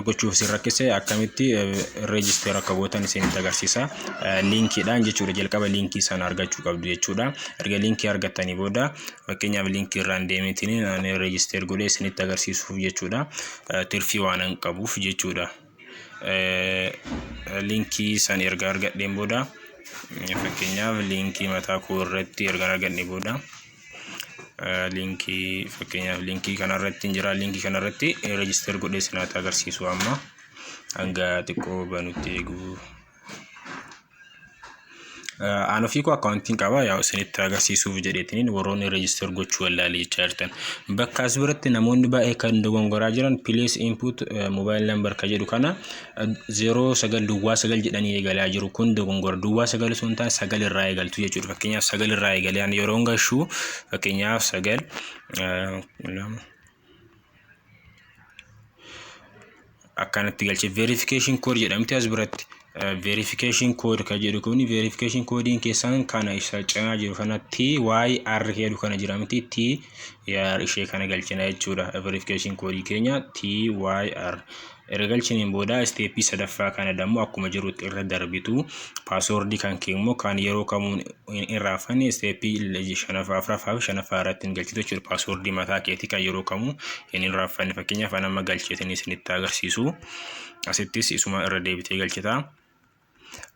gochuuf si rakkise akkamitti register akka gootan isinitti agarsiisa. Linkiidhaan jechuudha jalqaba linkii sana argachuu qabdu jechuudha. Erga linkii argattanii booda fakkeenyaaf linkii irraan deemeetiin ani register godhee isinitti agarsiisuuf jechuudha. Tirfii waan hin qabuuf jechuudha. Linkii sana erga argadheen booda fakkeenyaaf linkii mataa koo irratti erga argadheen booda linkii fakkeenyaaf linkii kanarratti jira. Linkii kanarratti register godhee isinitti agarsiisu amma hanga xiqqoo banutti eegu. Aan ofii koo akkaawuntiin qaba yaa isinitti agarsiisuuf jedheetiin warroonni register gochuu wallaalee jechaa jirtan. Bakka as biratti namoonni baay'ee kan dogongoraa jiran please input mobile number ka jedhu kana 09 jedhanii eegalaa jiru. Kun dogongora 9 sun ta'an 9 irraa eegaltu jechuudha. Fakkeenyaaf 9 irraa eegalee yeroo gashu fakkeenyaaf 9 akkanatti galchee verification code jedhamti as biratti. Verification code ka jedhu kun verification code keessan kana isa cinaa jiru kana TYR jedhu kana jira miti TYR ishee kana galchina jechuudha. Verification code keenya TYR erga galchiniin booda steepii sadaffaa kana dammoo akkuma jirutti irra darbitu password kan keemmoo kan yeroo kamuun irraafanii steepii shanaffaa irratti galchitu jechuudha. Password mataa keetii kan yeroo kamuu hin irraafanii fakkeenyaaf anama galcheetanii isinitti agarsiisu. Asittis isuma irra deebitee galchitaa.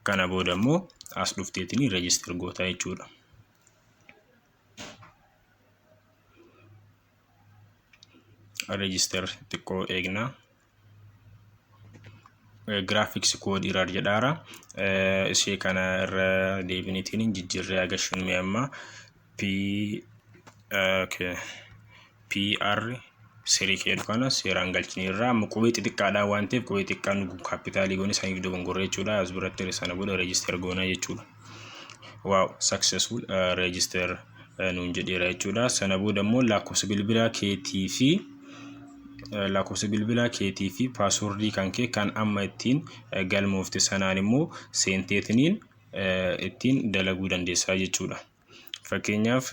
Kana booda immoo as dhufteetiin register goota jechuudha. Register xiqqoo eegna. Graphics code irraa jedhaara. Ishee kana irra deebiniitiin jijjiirree agarsiifnu amma PR serii keedu kana seeraan galchine irraa amma qubee xixiqqaadhaan waan ta'eef qubee xiqqaan kaapitaalii goone saniif dogongorree jechuudha. As biratti sana booda register goona jechuudha. Wow, successful register nuun jedheera jechuudha. Sana booda immoo lakkoofsa bilbilaa keetii fi passwordii kan kee kan amma ittiin galmoofte sanaan immoo seenteetiniin ittiin dalaguu dandeessaa jechuudha. Fakkeenyaaf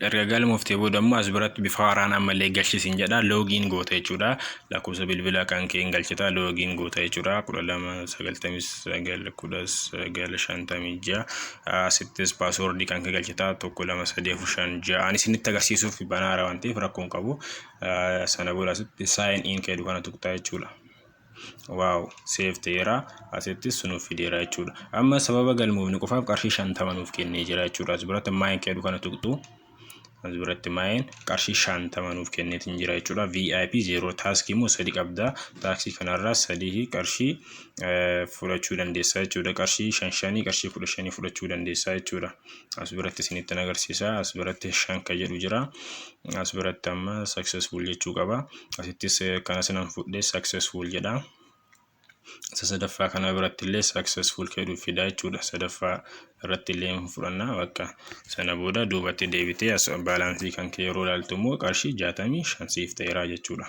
erga galmoofte booda immoo as biratti bifa haaraan ammallee galchisiin jedha login goota jechuudha. Lakkoofsa bilbilaa kan kee galchita login goota jechuudha. 1299 asittis password kan kee galchita 123456 ani isinitti agarsiisuuf banaara waan ta'eef rakkoon qabu. Sana booda asitti sign in keedu kana tuqxaa jechuudha. Wow, save teera asittis sunuuf fideera jechuudha. Amma sababa galmoofni qofaaf qarshii 50 nuuf kennee jira jechuudha. As biratti maayeen keedu kana tuqxu. As biratti maayeen qarshii 50 nuuf kenneetiin jira jechuudha. VIP 0 taaskii immoo 3 qabda. Taaksii kanarraa 3 qarshii fudhachuu dandeessaa jechuudha. Qarshii 5 qarshii 15 fudhachuu dandeessaa jechuudha. As biratti isinitti agarsiisa. As biratti 5 ka jedhu jira. As biratti amma successful jechuu qaba. Asittis kana sinan fudhee successful jedha. Sadaffaa kana biratti illee successful keedu fida jechuudha. Sadaffaa irratti illee fudhanna bakka sana booda duubatti deebitee as baalaansii kan kee yeroo ilaaltu immoo qarshii 65 siif ta'eera jechuudha.